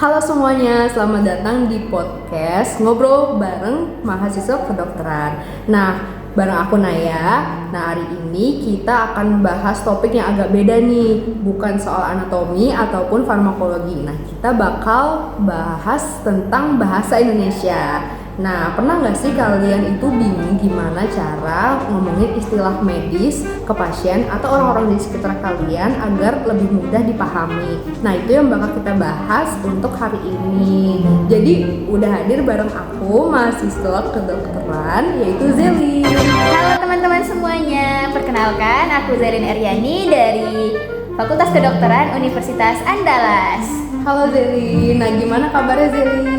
Halo semuanya, selamat datang di podcast Ngobrol bareng mahasiswa kedokteran. Nah, bareng aku Naya. Nah, hari ini kita akan bahas topik yang agak beda nih, bukan soal anatomi ataupun farmakologi. Nah, kita bakal bahas tentang bahasa Indonesia. Nah, pernah nggak sih kalian itu bingung gimana cara ngomongin istilah medis ke pasien atau orang-orang di sekitar kalian agar lebih mudah dipahami? Nah, itu yang bakal kita bahas untuk hari ini. Jadi, udah hadir bareng aku, mahasiswa kedokteran, yaitu Zeli. Halo teman-teman semuanya, perkenalkan aku Zerlin Eryani dari Fakultas Kedokteran Universitas Andalas. Halo Zeli, nah gimana kabarnya Zeli?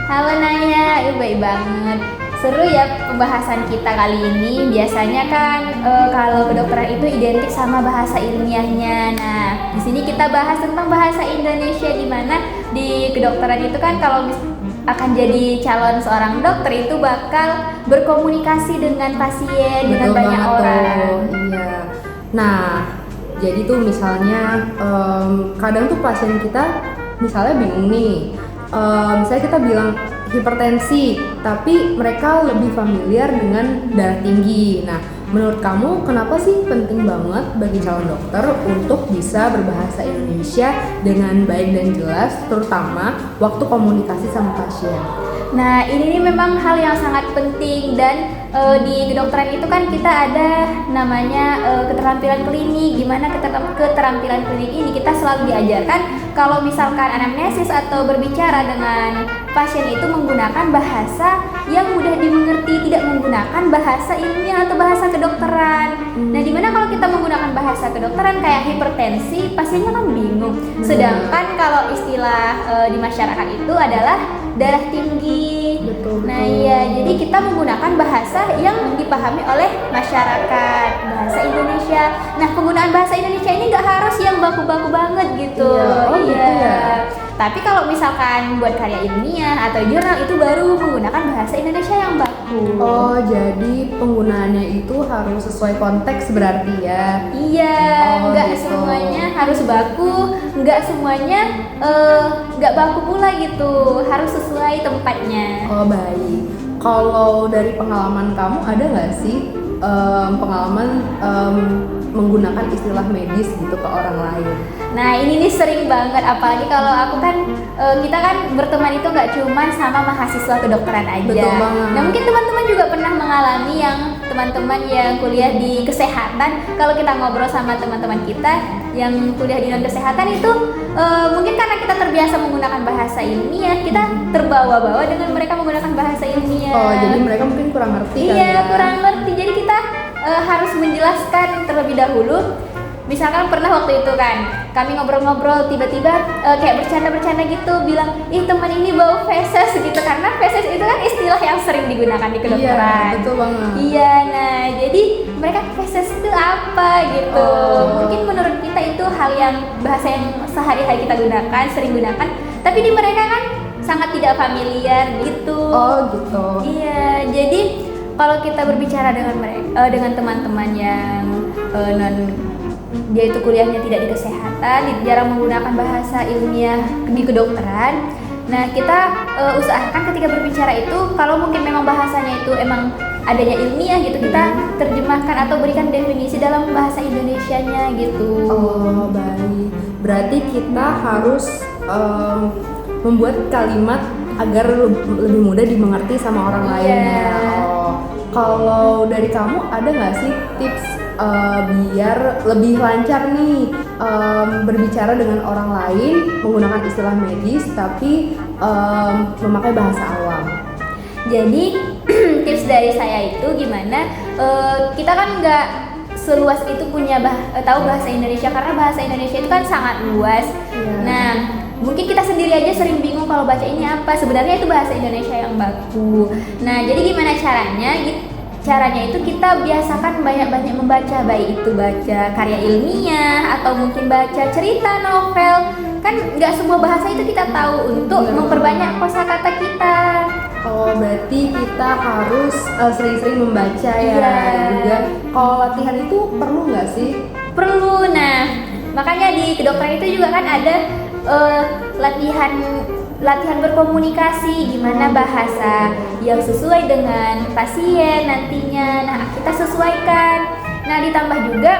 Halo Naya, baik banget. Seru ya pembahasan kita kali ini. Biasanya kan kalau kedokteran itu identik sama bahasa ilmiahnya. Nah, di sini kita bahas tentang bahasa Indonesia, di mana di kedokteran itu kan kalau akan jadi calon seorang dokter itu bakal berkomunikasi dengan pasien, dengan banyak orang. Iya. Nah, jadi tuh misalnya kadang tuh pasien kita misalnya bingung nih. Misalnya kita bilang hipertensi, tapi mereka lebih familiar dengan darah tinggi. Nah, menurut kamu kenapa sih penting banget bagi calon dokter untuk bisa berbahasa Indonesia dengan baik dan jelas, terutama waktu komunikasi sama pasien? Nah, ini memang hal yang sangat penting dan di kedokteran itu kan kita ada namanya keterampilan klinik. Gimana keterampilan klinik ini kita selalu diajarkan kalau misalkan anamnesis atau berbicara dengan pasien itu menggunakan bahasa yang mudah dimengerti, tidak menggunakan bahasa ilmiah atau bahasa kedokteran. Nah, dimana kalau kita menggunakan bahasa kedokteran kayak hipertensi, pasiennya kan bingung. Sedangkan kalau istilah di masyarakat itu adalah darah tinggi. Betul. Nah, iya, jadi kita menggunakan bahasa yang dipahami oleh masyarakat, bahasa Indonesia. Nah, penggunaan bahasa Indonesia ini nggak harus yang baku-baku banget gitu. Iya. Gitu ya. Tapi kalau misalkan buat karya ilmiah atau jurnal itu baru menggunakan bahasa Indonesia yang baku. Oh, jadi penggunaannya itu harus sesuai konteks berarti ya? Iya, nggak gitu. semuanya harus baku, nggak semuanya nggak baku pula gitu. Harus sesuai tempatnya. Oh, baik. Kalau dari pengalaman kamu ada nggak sih pengalaman menggunakan istilah medis gitu ke orang lain? Nah, ini nih sering banget, apalagi kalau aku kan kita kan berteman itu nggak cuma sama mahasiswa kedokteran aja. Betul banget. Nah, mungkin teman-teman juga pernah mengalami yang teman-teman yang kuliah di kesehatan. Kalau kita ngobrol sama teman-teman kita yang kuliah di non kesehatan itu mungkin karena kita terbiasa menggunakan bahasa ilmiah, kita terbawa-bawa dengan mereka menggunakan bahasa ilmiah. Oh, jadi mereka mungkin kurang ngerti kan Iya, ya? kurang ngerti. Jadi kita harus menjelaskan terlebih dahulu. Misalkan pernah waktu itu kan kami ngobrol-ngobrol, tiba-tiba kayak bercanda-bercanda gitu bilang, ih teman ini bau feses gitu, karena feses itu kan istilah yang sering digunakan di kedokteran. Iya, betul banget. Iya, nah jadi mereka feses itu apa gitu. Mungkin menurut kita itu hal yang bahasa yang sehari-hari kita gunakan, sering gunakan, tapi di mereka kan sangat tidak familiar gitu. Oh, gitu. Iya, jadi kalau kita berbicara dengan mereka, dengan teman-teman yang dia itu kuliahnya tidak di kesehatan, jarang menggunakan bahasa ilmiah di kedokteran. Nah, kita usahakan ketika berbicara itu, kalau mungkin memang bahasanya itu emang adanya ilmiah gitu, kita terjemahkan atau berikan definisi dalam bahasa Indonesianya gitu. Oh, baik. Berarti kita harus membuat kalimat agar lebih mudah dimengerti sama orang lain ya. Oh, kalau dari kamu ada nggak sih tips biar lebih lancar nih berbicara dengan orang lain menggunakan istilah medis tapi memakai bahasa awam? Jadi tips dari saya itu gimana, kita kan nggak seluas itu punya tahu bahasa Indonesia, karena bahasa Indonesia itu kan sangat luas. Yeah. Nah, mungkin kita sendiri aja sering bingung kalau baca ini apa, sebenarnya itu bahasa Indonesia yang baku. Nah, jadi gimana caranya? Caranya itu kita biasakan banyak-banyak membaca, baik itu baca karya ilmiah atau mungkin baca cerita, novel. Kan nggak semua bahasa itu kita tahu, untuk memperbanyak kosakata kita. Oh, berarti kita harus sering-sering membaca ya. Iya. Juga kalau latihan itu perlu nggak sih? Perlu. Nah, makanya di kedokteran itu juga kan ada latihan latihan berkomunikasi, gimana bahasa yang sesuai dengan pasien nantinya. Nah, kita sesuaikan. Nah, ditambah juga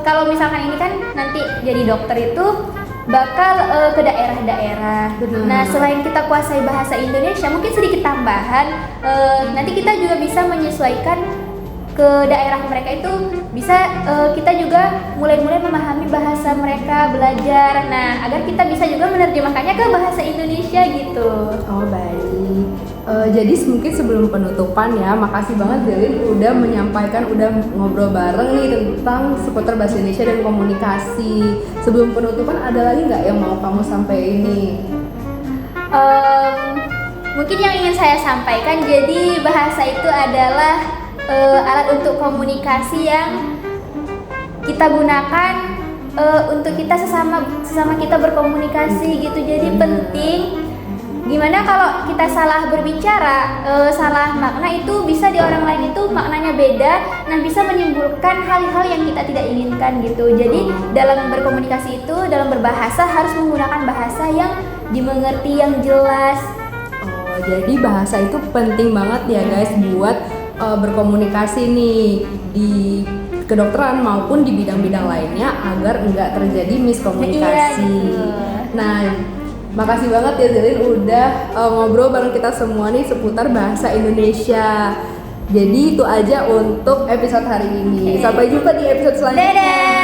kalau misalkan ini kan nanti jadi dokter itu bakal ke daerah-daerah. Benar. Nah, selain kita kuasai bahasa Indonesia, mungkin sedikit tambahan, nanti kita juga bisa menyesuaikan ke daerah mereka itu, bisa kita juga mulai-mulai memahami bahasa mereka, belajar. Nah, agar kita bisa juga menerjemahkannya ke bahasa Indonesia gitu. Oh baik. Jadi mungkin sebelum penutupan ya, makasih banget Zelin udah menyampaikan, udah ngobrol bareng nih tentang seputar bahasa Indonesia dan komunikasi. Sebelum penutupan ada lagi nggak yang mau kamu sampaikan ini? Mungkin yang ingin saya sampaikan, jadi bahasa itu adalah alat untuk komunikasi yang kita gunakan untuk kita sesama kita berkomunikasi gitu. Jadi penting, gimana kalau kita salah berbicara, salah makna itu bisa di orang lain itu maknanya beda, nah bisa menimbulkan hal-hal yang kita tidak inginkan gitu. Jadi dalam berkomunikasi itu, dalam berbahasa harus menggunakan bahasa yang dimengerti, yang jelas. Oh, jadi bahasa itu penting banget ya guys buat berkomunikasi nih di kedokteran maupun di bidang-bidang lainnya agar enggak terjadi miskomunikasi. Iya, gitu. Nah, makasih banget ya Zelin udah ngobrol bareng kita semua nih seputar bahasa Indonesia. Jadi itu aja untuk episode hari ini. Sampai jumpa di episode selanjutnya. Dadah!